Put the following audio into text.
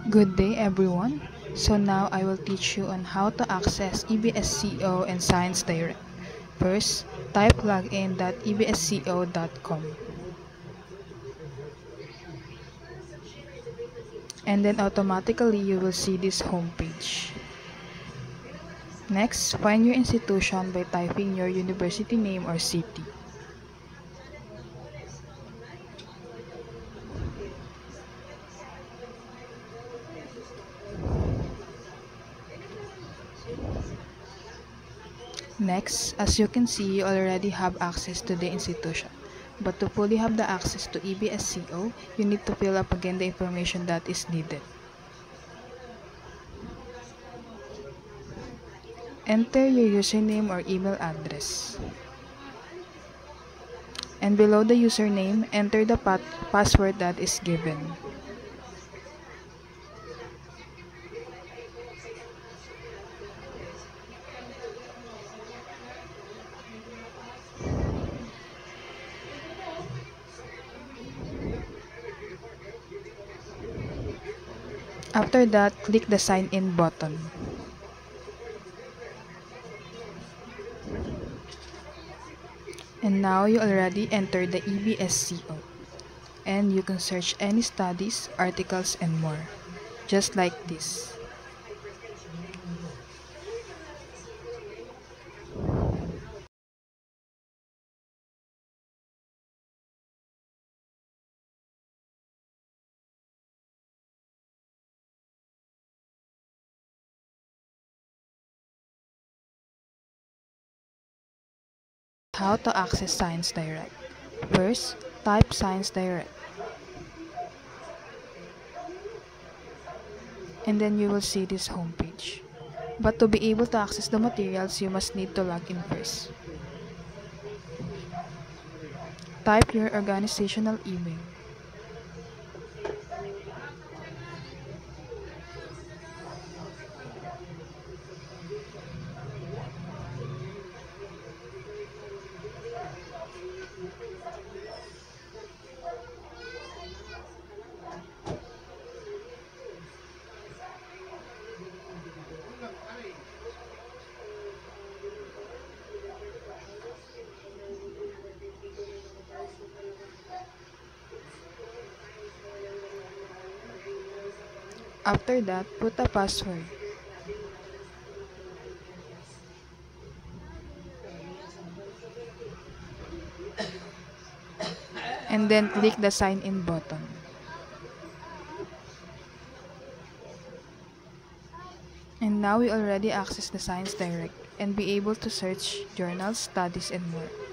Good day everyone. So now I will teach you on how to access EBSCO and Science Direct. First, type login.ebsco.com and then automatically you will see this homepage. Next, find your institution by typing your university name or city. Next, as you can see, you already have access to the institution. But to fully have the access to EBSCO, you need to fill up again the information that is needed. Enter your username or email address. And below the username, enter the password that is given. After that, click the sign in button. And now you already entered the EBSCO. And you can search any studies, articles, and more. Just like this. How to access Science Direct. First, type Science Direct. And then you will see this homepage. But to be able to access the materials, you must need to log in first. Type your organizational email. After that, put a password. And then click the sign in button. And now we already access the Science Direct and be able to search journals, studies, and more.